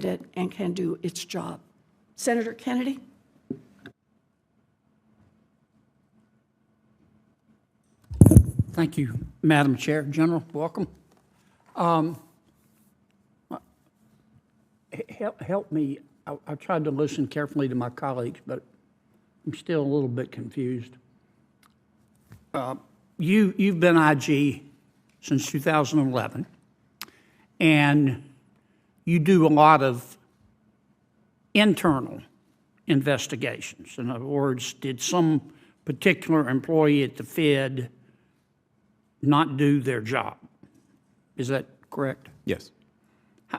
elected and can do its job. Senator Kennedy? Thank you, Madam Chair. General, welcome. Help me. I tried to listen carefully to my colleagues, but I'm still a little bit confused. You've been IG since 2011, and you do a lot of internal investigations. In other words, did some particular employee at the Fed not do their job? Is that correct? Yes.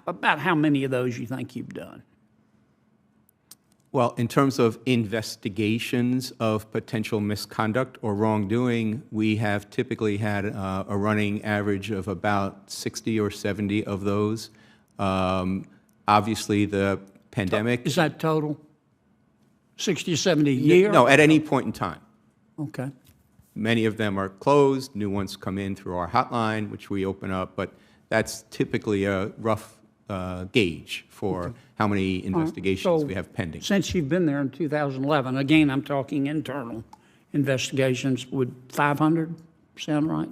About how many of those you think you've done? Well, in terms of investigations of potential misconduct or wrongdoing, we have typically had a running average of about 60 or 70 of those. Obviously, the pandemic... Is that total? 60 or 70 a year? No, at any point in time. Okay. Many of them are closed. New ones come in through our hotline, which we open up, but that's typically a rough gauge for how many investigations So, we have pending. Since you've been there in 2011, again, I'm talking internal investigations, would 500 sound right?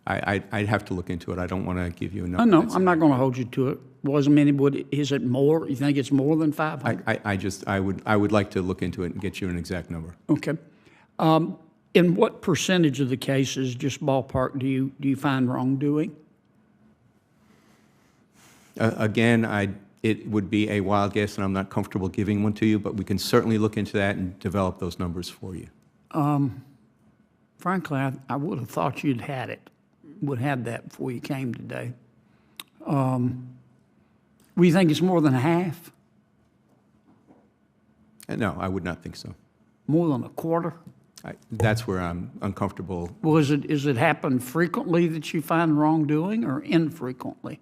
I'd have to look into it. I don't want to give you a number. Oh, no, that's- I'm not going to hold you to it. Wasn't many, is it more? You think it's more than 500? I would like to look into it and get you an exact number. Okay. In what percentage of the cases, just ballpark, do you find wrongdoing? Again, it would be a wild guess, and I'm not comfortable giving one to you, but we can certainly look into that and develop those numbers for you. Frankly, I would have thought you'd would have that before you came today. We think it's more than half? No, I would not think so. More than a quarter? That's where I'm uncomfortable. Well, is it happen frequently that you find wrongdoing or infrequently?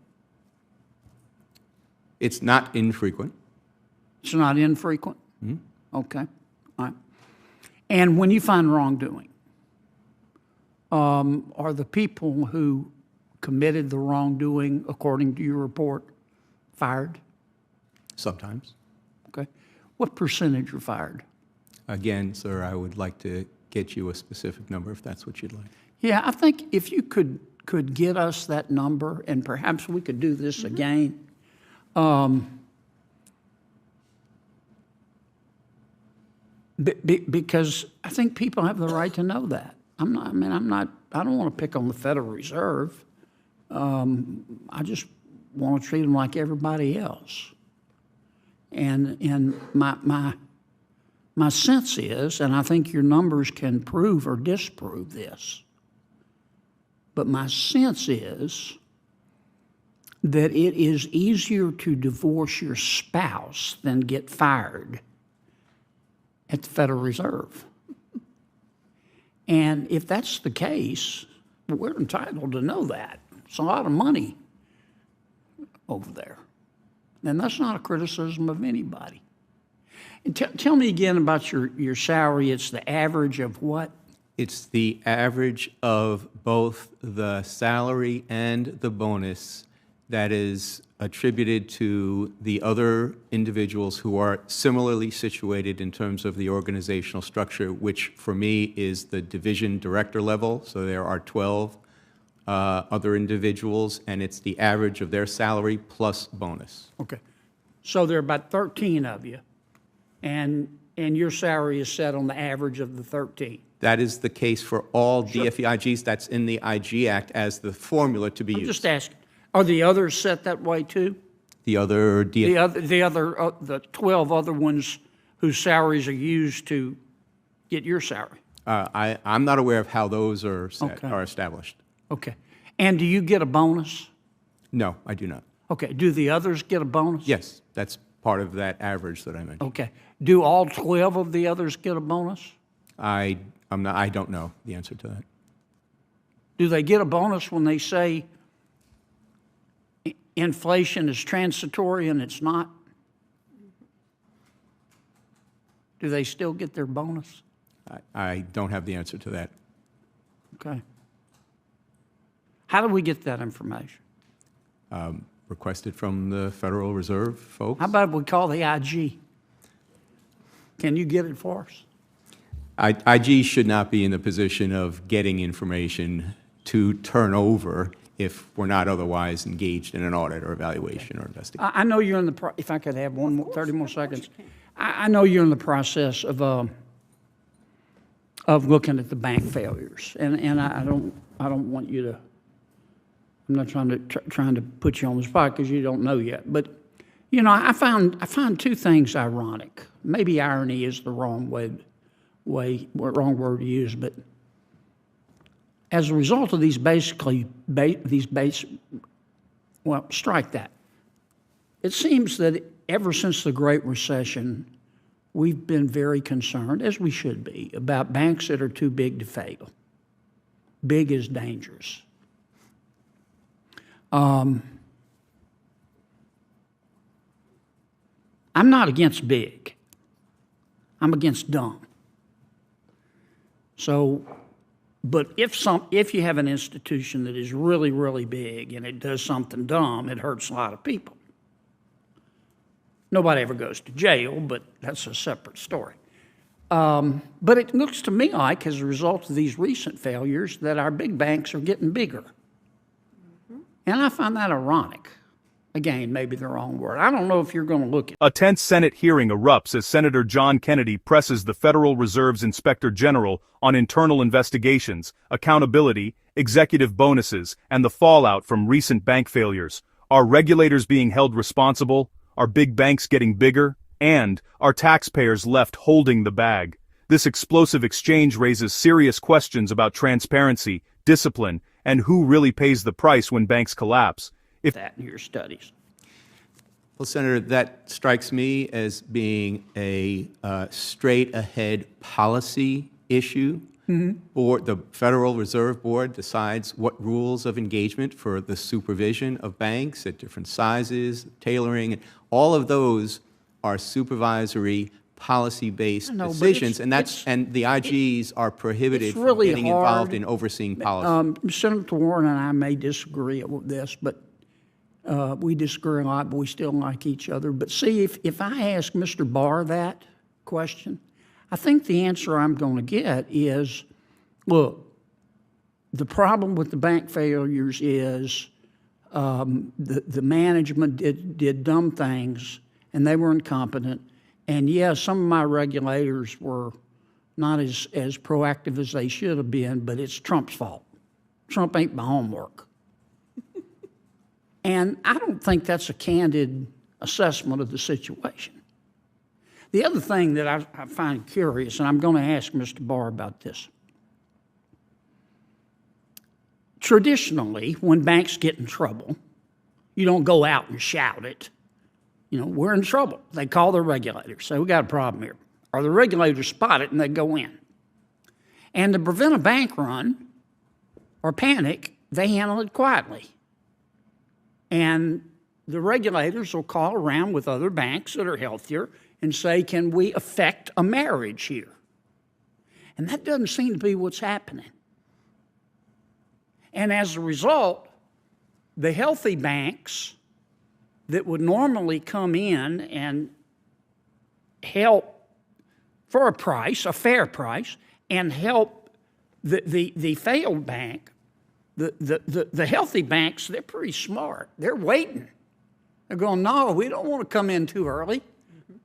It's not infrequent. It's not infrequent? Mm-hmm. Okay. All right. And when you find wrongdoing, are the people who committed the wrongdoing, according to your report, fired? Sometimes. Okay. What percentage are fired? Again, sir, I would like to get you a specific number if that's what you'd like. Yeah, I think if you could get us that number, and perhaps we could do this again. Because I think people have the right to know that. I don't want to pick on the Federal Reserve. I just want to treat them like everybody else. And my sense is, and I think your numbers can prove or disprove this, but my sense is that it is easier to divorce your spouse than get fired at the Federal Reserve. And if that's the case, we're entitled to know that. It's a lot of money over there. And that's not a criticism of anybody. And tell me again about your salary. It's the average of what? It's the average of both the salary and the bonus that is attributed to the other individuals who are similarly situated in terms of the organizational structure, which for me is the division director level. So there are 12 other individuals, and it's the average of their salary plus bonus. Okay. So there are about 13 of you, and your salary is set on the average of the 13. That is the case for all DFE-IGs. That's in the IG Act as the formula to be used. Just asking. Are the others set that way too? The other DFE... The 12 other ones whose salaries are used to get your salary? I'm not aware of how those are set, Okay. are established. Okay. And do you get a bonus? No, I do not. Okay. Do the others get a bonus? Yes, that's part of that average that I mentioned. Okay. Do all 12 of the others get a bonus? I don't know the answer to that. Do they get a bonus when they say inflation is transitory and it's not? Do they still get their bonus? I don't have the answer to that. Okay. How do we get that information? request it from the Federal Reserve folks. How about we call the IG? Can you get it for us? IG should not be in the position of getting information to turn over if we're not otherwise engaged in an audit or evaluation or investigation. I know you're in the, if I could have 30 more seconds. I know you're in the process of looking at the bank failures, and I don't want you to, I'm not trying to put you on the spot because you don't know yet, but, you know, I found two things ironic. Maybe irony is the wrong wrong word to use, but as a result of these well, strike that. It seems that ever since the Great Recession, we've been very concerned, as we should be, about banks that are too big to fail. Big is dangerous. I'm not against big. I'm against dumb. So, but if you have an institution that is really, really big and it does something dumb, it hurts a lot of people. Nobody ever goes to jail, but that's a separate story. But it looks to me like, as a result of these recent failures, that our big banks are getting bigger. And I find that ironic. Again, maybe the wrong word. I don't know if you're going to look at A tense Senate hearing erupts as Senator John Kennedy presses the Federal Reserve's Inspector General on internal investigations, accountability, executive bonuses, and the fallout from recent bank failures. Are regulators being held responsible? Are big banks getting bigger? And are taxpayers left holding the bag? This explosive exchange raises serious questions about transparency, discipline, and who really pays the price when banks collapse. that in your studies. Well, Senator, that strikes me as being a straight-ahead policy issue. The Federal Reserve Board decides what rules of engagement for the supervision of banks at different sizes, tailoring, and all of those are supervisory, policy-based know, but decisions, and the IGs are prohibited it's really from getting involved hard. in overseeing policy. Senator Warren and I may disagree with this, but we disagree a lot, but we still like each other. But see, if I ask Mr. Barr that question, I think the answer I'm going to get is, look, the problem with the bank failures is the management did dumb things, and they were incompetent. And yes, some of my regulators were not as proactive as they should have been, but it's Trump's fault. Trump ain't my homework. And I don't think that's a candid assessment of the situation. The other thing that I find curious, and I'm going to ask Mr. Barr about this. Traditionally, when banks get in trouble, you don't go out and shout it. You know, we're in trouble. They call their regulators, say, we got a problem here. Or the regulators spot it and they go in. And to prevent a bank run or panic, they handle it quietly. And the regulators will call around with other banks that are healthier and say, can we affect a marriage here? And that doesn't seem to be what's happening. And as a result, the healthy banks that would normally come in and help for a price, a fair price, and help the failed bank, the healthy banks, they're pretty smart. They're waiting. They're going, no, we don't want to come in too early.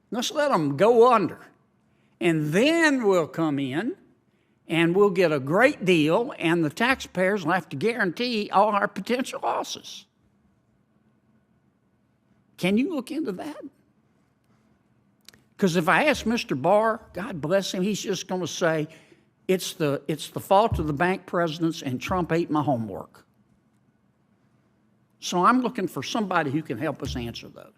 Let's let them go under. And then we'll come in and we'll get a great deal, and the taxpayers will have to guarantee all our potential losses. Can you look into that? Because if I ask Mr. Barr, God bless him, he's just going to say, it's the fault of the bank presidents and Trump ate my homework. So I'm looking for somebody who can help us answer those.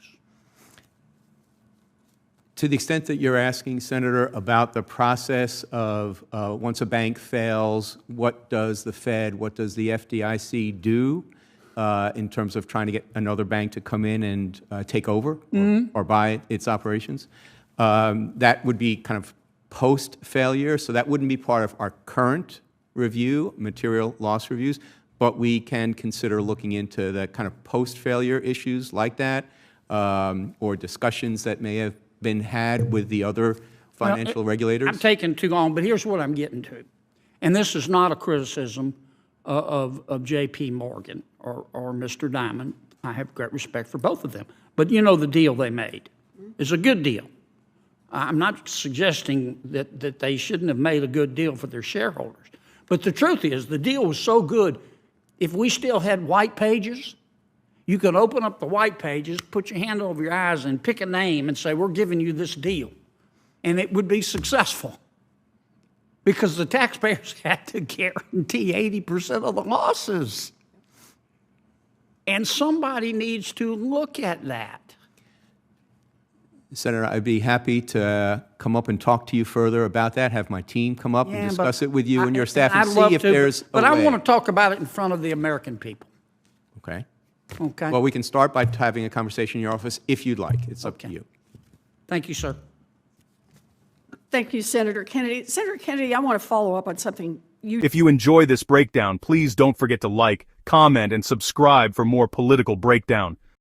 To the extent that you're asking, Senator, about the process of once a bank fails, what does the Fed, what does the FDIC do in terms of trying to get another bank to come in and take over or buy its operations? That would be kind of post-failure, so that wouldn't be part of our current review, material loss reviews. but we can consider looking into the kind of post-failure issues like that, or discussions that may have been had with the other financial regulators. I'm taking too long, but here's what I'm getting to. And this is not a criticism of J.P. Morgan or Mr. Diamond. I have great respect for both of them. But you know the deal they made is a good deal. I'm not suggesting that they shouldn't have made a good deal for their shareholders. But the truth is, the deal was so good, if we still had white pages, you could open up the white pages, put your hand over your eyes, and pick a name and say, we're giving you this deal. And it would be successful. Because the taxpayers had to guarantee 80% of the losses. And somebody needs to look at that. Senator, I'd be happy to come up and talk to you further about that, have my team come up and discuss it with you and your staff and see if there's a way. But I want to talk about it in front of the American people. Okay. Okay? Well, we can start by having a conversation in your office if you'd like. It's up to you. Thank you, sir. Thank you, Senator Kennedy. Senator Kennedy, I want to follow up on something you... If you enjoy this breakdown, please don't forget to like, comment, and subscribe for more political breakdown.